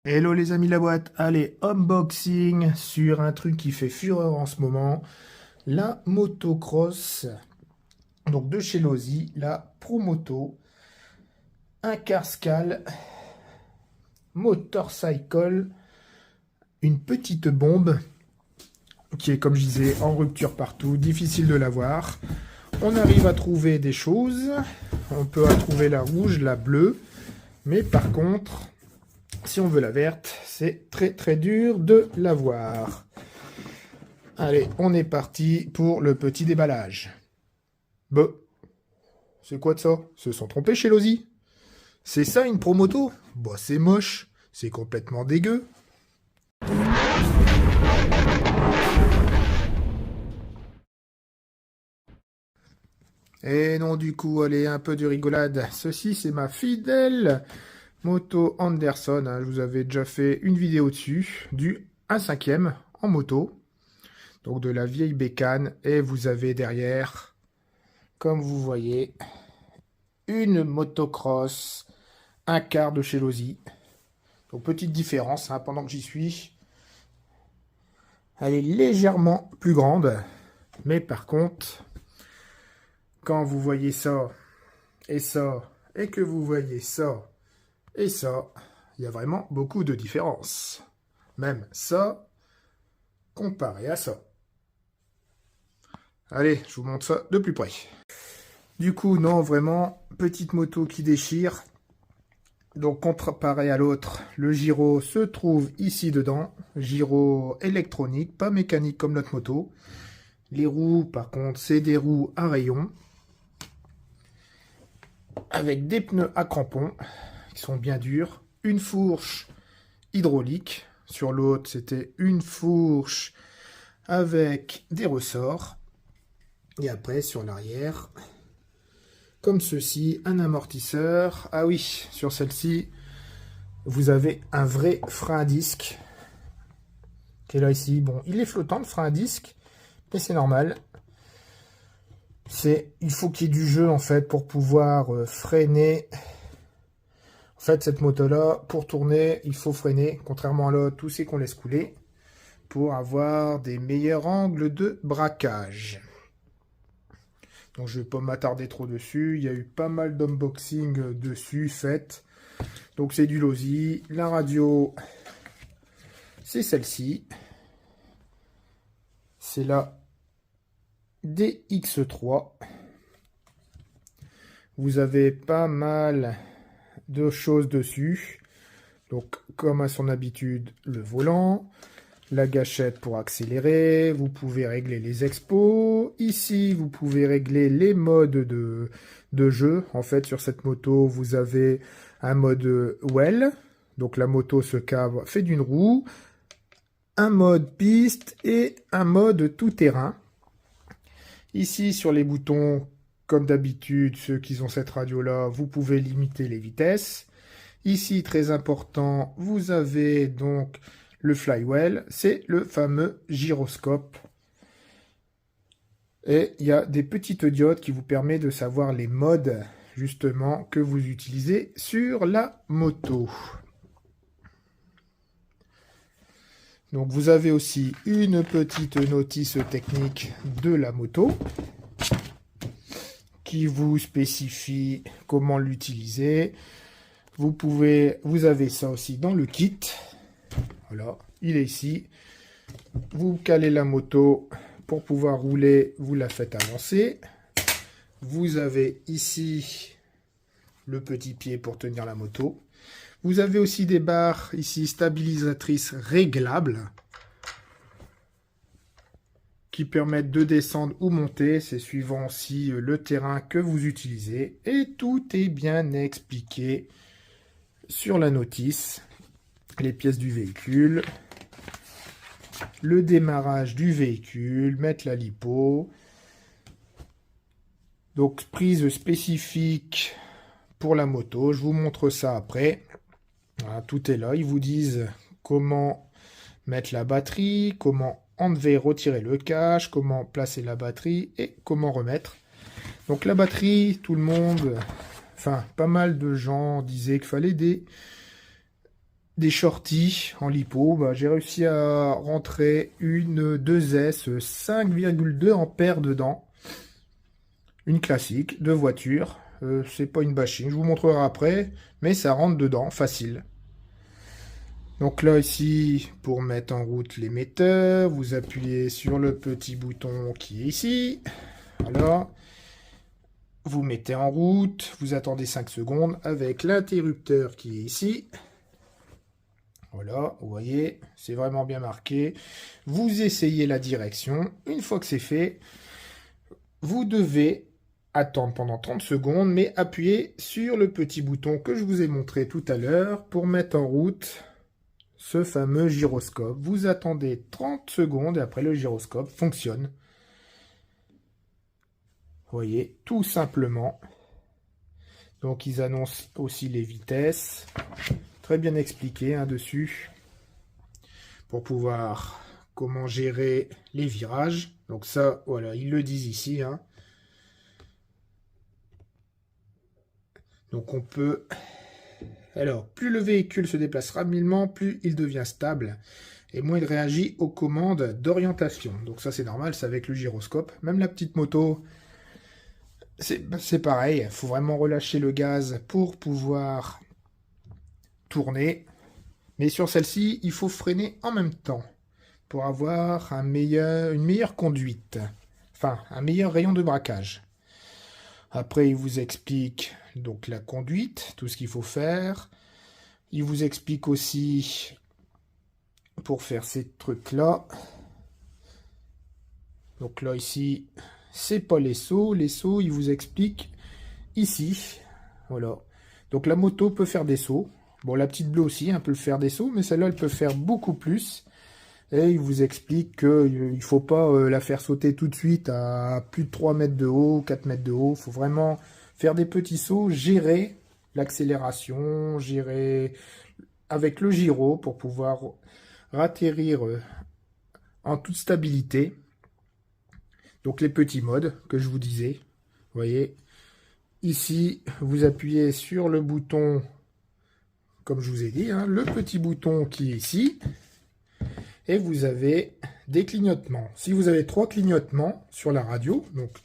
Hello les amis de la boîte, allez, unboxing sur un truc qui fait fureur en ce moment, la motocross, donc de chez Losi, la Promoto, un Carscal, motorcycle, une petite bombe qui est comme je disais en rupture partout, difficile de l'avoir. On arrive à trouver des choses, on peut trouver la rouge, la bleue, mais par contre, si on veut la verte, c'est très dur de l'avoir. Allez, on est parti pour le petit déballage. Bah, c'est quoi de ça? Se sont trompés chez Losi? C'est ça une promoto? Bah, c'est moche, c'est complètement dégueu. Et non, du coup, allez, un peu de rigolade. Ceci, c'est ma fidèle moto Anderson. Je vous avais déjà fait une vidéo dessus, du 1/5 en moto. Donc de la vieille bécane. Et vous avez derrière, comme vous voyez, une motocross, un quart de chez Losi. Donc petite différence, pendant que j'y suis. Elle est légèrement plus grande. Mais par contre, quand vous voyez ça, et ça, et que vous voyez ça, et ça, il y a vraiment beaucoup de différence. Même ça, comparé à ça. Allez, je vous montre ça de plus près. Du coup, non, vraiment, petite moto qui déchire. Donc, comparé à l'autre, le gyro se trouve ici dedans. Gyro électronique, pas mécanique comme notre moto. Les roues, par contre, c'est des roues à rayons. Avec des pneus à crampons, qui sont bien durs. Une fourche hydraulique. Sur l'autre, c'était une fourche avec des ressorts. Et après, sur l'arrière, comme ceci, un amortisseur. Ah oui, sur celle-ci, vous avez un vrai frein à disque. Qui est là ici. Bon, il est flottant le frein à disque, mais c'est normal. Il faut qu'il y ait du jeu en fait pour pouvoir freiner. En fait, cette moto-là, pour tourner, il faut freiner. Contrairement à l'autre, tout c'est qu'on laisse couler pour avoir des meilleurs angles de braquage. Donc je ne vais pas m'attarder trop dessus. Il y a eu pas mal d'unboxing dessus faites. Donc c'est du Losi. La radio, c'est celle-ci. C'est la DX3. Vous avez pas mal de choses dessus. Donc comme à son habitude, le volant. La gâchette pour accélérer, vous pouvez régler les expos. Ici, vous pouvez régler les modes de jeu. En fait, sur cette moto, vous avez un mode well. Donc la moto se cave, fait d'une roue. Un mode piste et un mode tout-terrain. Ici, sur les boutons, comme d'habitude, ceux qui ont cette radio-là, vous pouvez limiter les vitesses. Ici, très important, vous avez donc le flywheel, c'est le fameux gyroscope. Et il y a des petites diodes qui vous permettent de savoir les modes, justement, que vous utilisez sur la moto. Donc vous avez aussi une petite notice technique de la moto qui vous spécifie comment l'utiliser. Vous avez ça aussi dans le kit. Voilà, il est ici. Vous calez la moto pour pouvoir rouler, vous la faites avancer. Vous avez ici le petit pied pour tenir la moto. Vous avez aussi des barres ici stabilisatrices réglables qui permettent de descendre ou monter. C'est suivant aussi le terrain que vous utilisez. Et tout est bien expliqué sur la notice. Les pièces du véhicule, le démarrage du véhicule, mettre la lipo. Donc prise spécifique pour la moto. Je vous montre ça après. Voilà, tout est là. Ils vous disent comment mettre la batterie, comment enlever, retirer le cache, comment placer la batterie et comment remettre. Donc la batterie, tout le monde, enfin pas mal de gens disaient qu'il fallait des shorties en lipo, bah, j'ai réussi à rentrer une 2S 5,2 ampères dedans. Une classique de voiture. C'est pas une bashing, je vous montrerai après, mais ça rentre dedans, facile. Donc là, ici, pour mettre en route l'émetteur, vous appuyez sur le petit bouton qui est ici. Voilà. Vous mettez en route, vous attendez 5 secondes avec l'interrupteur qui est ici. Voilà, vous voyez, c'est vraiment bien marqué. Vous essayez la direction. Une fois que c'est fait, vous devez attendre pendant 30 secondes, mais appuyez sur le petit bouton que je vous ai montré tout à l'heure pour mettre en route ce fameux gyroscope. Vous attendez 30 secondes et après le gyroscope fonctionne. Vous voyez, tout simplement. Donc ils annoncent aussi les vitesses. Très bien expliqué dessus. Pour pouvoir comment gérer les virages. Donc ça, voilà, ils le disent ici. Donc on peut... Alors, plus le véhicule se déplace rapidement, plus il devient stable. Et moins il réagit aux commandes d'orientation. Donc ça c'est normal, c'est avec le gyroscope. Même la petite moto, c'est pareil. Il faut vraiment relâcher le gaz pour pouvoir tourner. Mais sur celle-ci, il faut freiner en même temps pour avoir une meilleure conduite. Enfin, un meilleur rayon de braquage. Après, il vous explique donc la conduite, tout ce qu'il faut faire. Il vous explique aussi pour faire ces trucs-là. Donc là, ici, c'est pas les sauts. Les sauts, il vous explique ici. Voilà. Donc la moto peut faire des sauts. Bon, la petite bleue aussi, elle peut faire des sauts, mais celle-là, elle peut faire beaucoup plus. Et il vous explique qu'il ne faut pas la faire sauter tout de suite à plus de 3 mètres de haut, 4 mètres de haut. Il faut vraiment faire des petits sauts, gérer l'accélération, gérer avec le gyro pour pouvoir atterrir en toute stabilité. Donc les petits modes que je vous disais. Vous voyez, ici, vous appuyez sur le bouton, comme je vous ai dit, le petit bouton qui est ici. Et vous avez des clignotements. Si vous avez 3 clignotements sur la radio, donc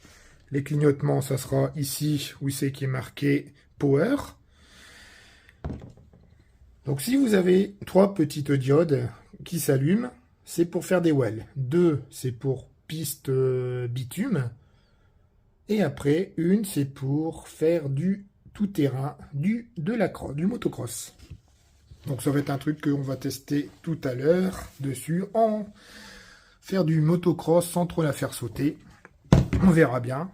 les clignotements, ça sera ici où c'est qui est marqué Power. Donc si vous avez 3 petites diodes qui s'allument, c'est pour faire des wells. 2, c'est pour piste bitume. Et après, une, c'est pour faire du tout-terrain, du motocross. Donc ça va être un truc qu'on va tester tout à l'heure dessus, faire du motocross sans trop la faire sauter. On verra bien.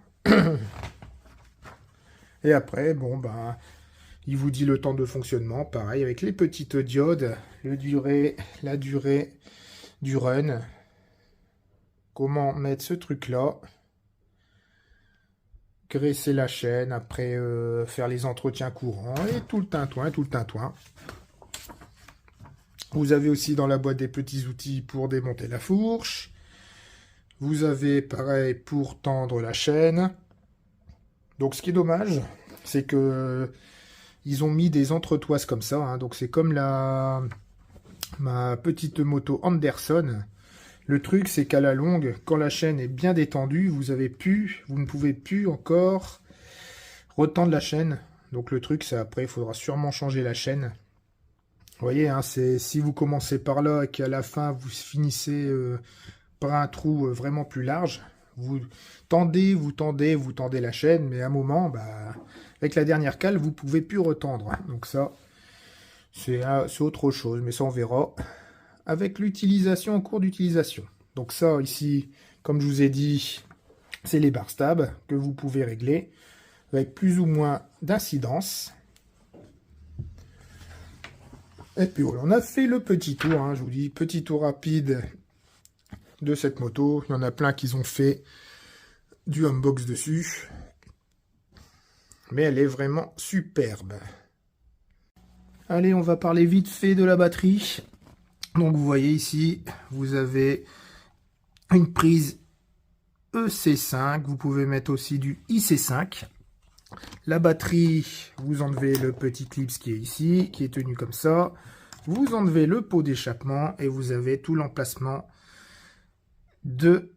Et après, bon ben, il vous dit le temps de fonctionnement, pareil, avec les petites diodes, la durée du run. Comment mettre ce truc-là. Graisser la chaîne, après faire les entretiens courants, et tout le tintouin, tout le tintouin. Vous avez aussi dans la boîte des petits outils pour démonter la fourche. Vous avez pareil pour tendre la chaîne. Donc ce qui est dommage, c'est que ils ont mis des entretoises comme ça. Donc c'est comme ma petite moto Anderson. Le truc c'est qu'à la longue, quand la chaîne est bien détendue, vous ne pouvez plus encore retendre la chaîne. Donc le truc c'est après, il faudra sûrement changer la chaîne. Vous voyez, c'est si vous commencez par là et qu'à la fin vous finissez par un trou vraiment plus large, vous tendez la chaîne, mais à un moment, avec la dernière cale, vous ne pouvez plus retendre. Donc ça, c'est autre chose, mais ça on verra avec l'utilisation, en cours d'utilisation. Donc ça, ici, comme je vous ai dit, c'est les bar stabs que vous pouvez régler avec plus ou moins d'incidence. Et puis voilà, on a fait le petit tour, je vous dis, petit tour rapide de cette moto. Il y en a plein qui ont fait du unbox dessus. Mais elle est vraiment superbe. Allez, on va parler vite fait de la batterie. Donc vous voyez ici, vous avez une prise EC5. Vous pouvez mettre aussi du IC5. La batterie, vous enlevez le petit clip qui est ici, qui est tenu comme ça. vous enlevez le pot d'échappement et vous avez tout l'emplacement de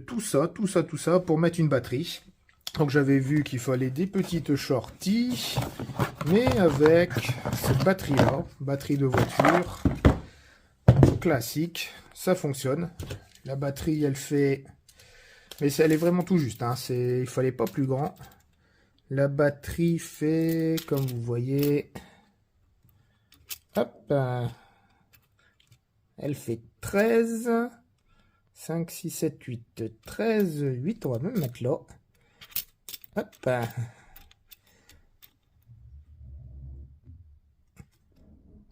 tout ça pour mettre une batterie. Donc j'avais vu qu'il fallait des petites shorties, mais avec cette batterie-là, batterie de voiture classique, ça fonctionne. La batterie, elle fait... Mais elle est vraiment tout juste, hein. Il fallait pas plus grand. La batterie fait, comme vous voyez... Hop, elle fait 13, 5, 6, 7, 8, 13, 8, on va même mettre là. Hop.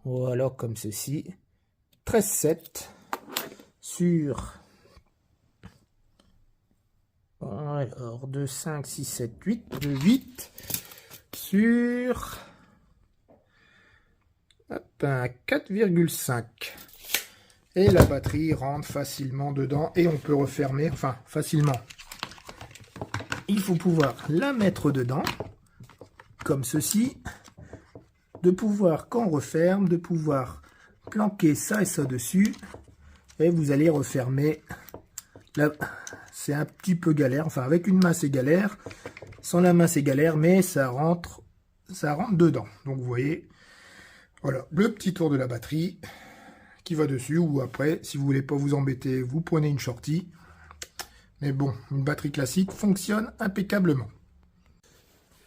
Voilà, comme ceci. 13,7 sur... Alors, 2, 5, 6, 7, 8, 2, 8 sur... Hop, 4,5. Et la batterie rentre facilement dedans et on peut refermer, enfin facilement. Il faut pouvoir la mettre dedans, comme ceci, de pouvoir, quand on referme, de pouvoir planquer ça et ça dessus, et vous allez refermer. C'est un petit peu galère, enfin avec une main c'est galère, sans la main c'est galère, mais ça rentre dedans. Donc vous voyez, voilà, le petit tour de la batterie qui va dessus, ou après, si vous voulez pas vous embêter, vous prenez une shorty. Mais bon, une batterie classique fonctionne impeccablement.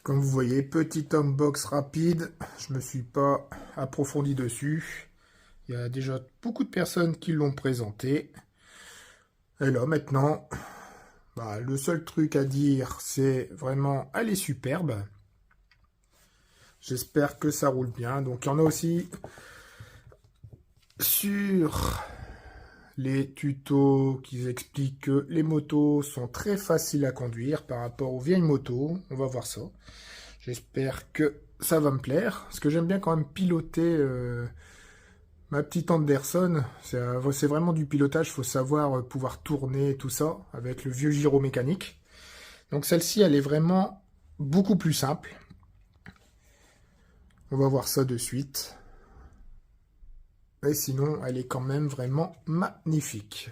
Comme vous voyez, petit unbox rapide, je me suis pas approfondi dessus. Il y a déjà beaucoup de personnes qui l'ont présenté. Et là, maintenant, le seul truc à dire, c'est vraiment, elle est superbe. J'espère que ça roule bien. Donc, il y en a aussi sur les tutos qui expliquent que les motos sont très faciles à conduire par rapport aux vieilles motos. On va voir ça. J'espère que ça va me plaire. Parce que j'aime bien quand même piloter ma petite Anderson. C'est vraiment du pilotage. Il faut savoir pouvoir tourner tout ça avec le vieux gyro mécanique. Donc celle-ci, elle est vraiment beaucoup plus simple. On va voir ça de suite. Et sinon, elle est quand même vraiment magnifique.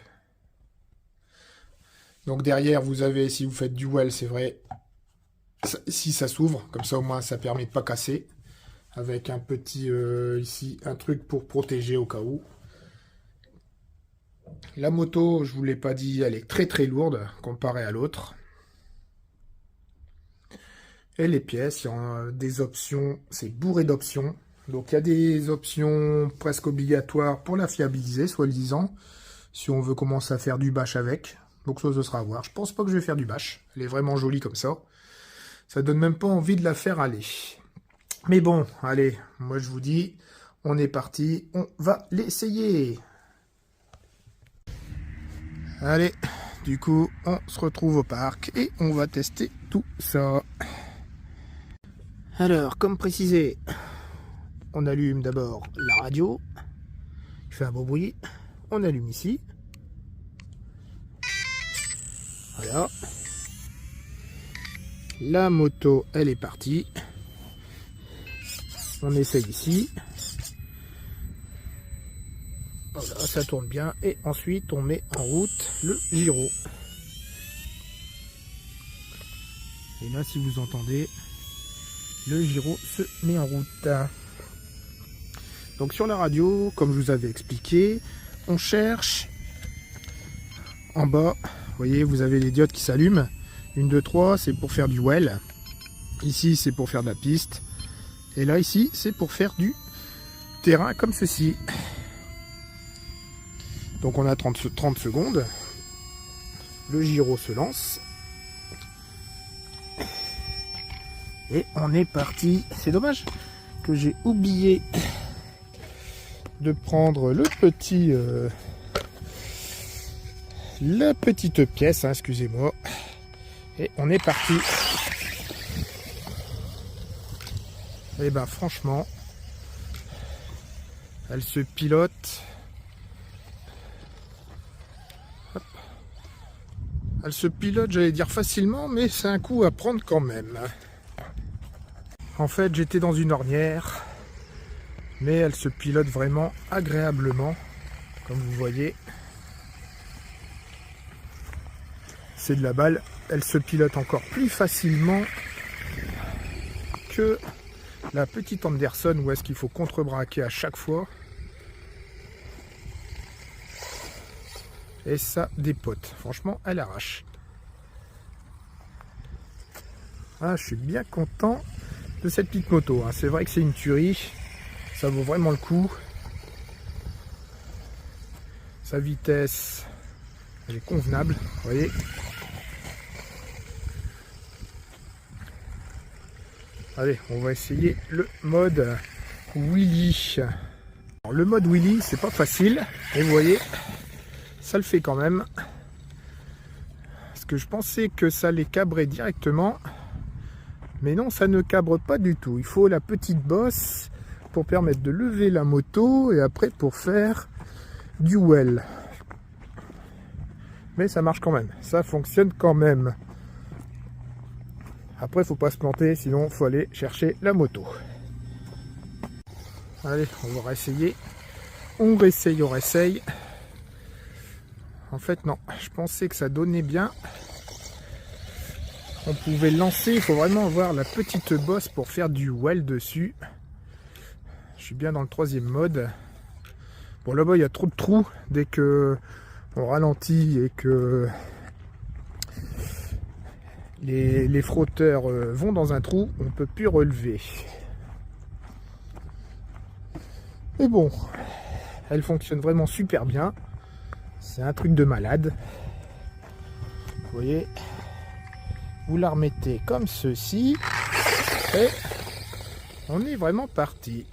Donc derrière, vous avez, si vous faites du well, c'est vrai, si ça s'ouvre, comme ça au moins ça permet de pas casser. Avec un petit, ici, un truc pour protéger au cas où. La moto, je vous l'ai pas dit, elle est très très lourde comparée à l'autre. Et les pièces, il y a des options, c'est bourré d'options. Donc il y a des options presque obligatoires pour la fiabiliser, soi-disant, si on veut commencer à faire du bash avec. Donc ça, ce sera à voir. Je pense pas que je vais faire du bash. Elle est vraiment jolie comme ça. Ça donne même pas envie de la faire aller. Mais bon, allez, moi je vous dis, on est parti, on va l'essayer. Allez, du coup, on se retrouve au parc et on va tester tout ça. Alors, comme précisé, on allume d'abord la radio, il fait un beau bruit, on allume ici, voilà, la moto elle est partie, on essaye ici, voilà, ça tourne bien, et ensuite on met en route le gyro, et là si vous entendez, le gyro se met en route. Donc sur la radio, comme je vous avais expliqué, on cherche en bas, vous voyez, vous avez les diodes qui s'allument. 1, 2, 3, c'est pour faire du well. Ici, c'est pour faire de la piste. Et là, ici, c'est pour faire du terrain comme ceci. Donc on a 30 secondes. Le gyro se lance. Et on est parti. C'est dommage que j'ai oublié de prendre le petit la petite pièce, hein, excusez-moi, et on est parti. Et ben franchement, elle se pilote. Hop. Elle se pilote, j'allais dire facilement, mais c'est un coup à prendre quand même. En fait, j'étais dans une ornière. mais elle se pilote vraiment agréablement, comme vous voyez. C'est de la balle, elle se pilote encore plus facilement que la petite Anderson où est-ce qu'il faut contrebraquer à chaque fois. Et ça dépote. Franchement, elle arrache. Ah, je suis bien content de cette petite moto. Hein. C'est vrai que c'est une tuerie. Ça vaut vraiment le coup. Sa vitesse, elle est convenable. Vous voyez. Allez, on va essayer le mode Wheelie. Alors, le mode Wheelie, c'est pas facile. Et vous voyez, ça le fait quand même. Parce que je pensais que ça allait cabrer directement. Mais non, ça ne cabre pas du tout. Il faut la petite bosse pour permettre de lever la moto et après pour faire du well. Mais ça marche quand même. Ça fonctionne quand même. Après, il ne faut pas se planter, sinon il faut aller chercher la moto. Allez, on va réessayer. On réessaye, on réessaye. En fait, non. Je pensais que ça donnait bien. On pouvait lancer. Il faut vraiment avoir la petite bosse pour faire du well dessus. Je suis bien dans le 3e mode. Bon, là-bas, il y a trop de trous. Dès que on ralentit et que les frotteurs vont dans un trou, on ne peut plus relever. Mais bon, elle fonctionne vraiment super bien. C'est un truc de malade. Vous voyez, vous la remettez comme ceci et on est vraiment parti.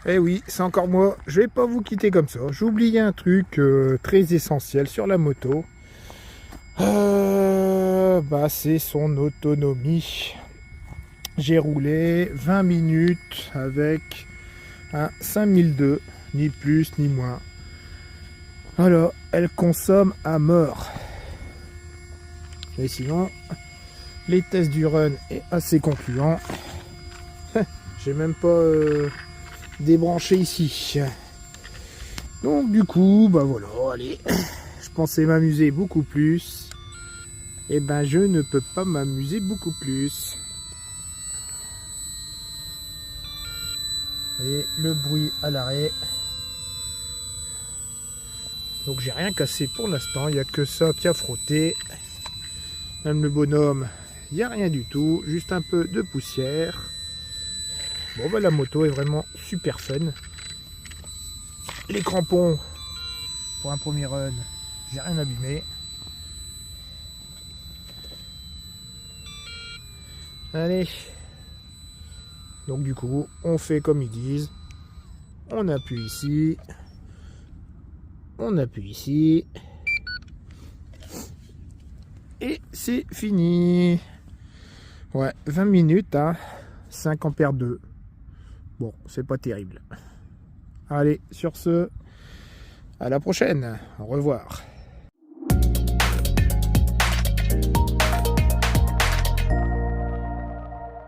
Eh oui, c'est encore moi. Je vais pas vous quitter comme ça. J'ai oublié un truc très essentiel sur la moto. C'est son autonomie. J'ai roulé 20 minutes avec un 5002, ni plus ni moins. Alors, elle consomme à mort. Et sinon, les tests du run est assez concluant. J'ai même pas débranché ici. Donc du coup, bah voilà, allez. Je pensais m'amuser beaucoup plus. Et ben je ne peux pas m'amuser beaucoup plus. Et le bruit à l'arrêt. Donc j'ai rien cassé pour l'instant, il n'y a que ça qui a frotté. Même le bonhomme, il n'y a rien du tout, juste un peu de poussière. Bon bah la moto est vraiment super fun. Les crampons, pour un premier run, j'ai rien abîmé. Allez. Donc du coup, on fait comme ils disent. On appuie ici. On appuie ici. Et c'est fini. Ouais, 20 minutes à 5 ampères 2. Bon, c'est pas terrible. Allez, sur ce, à la prochaine. Au revoir.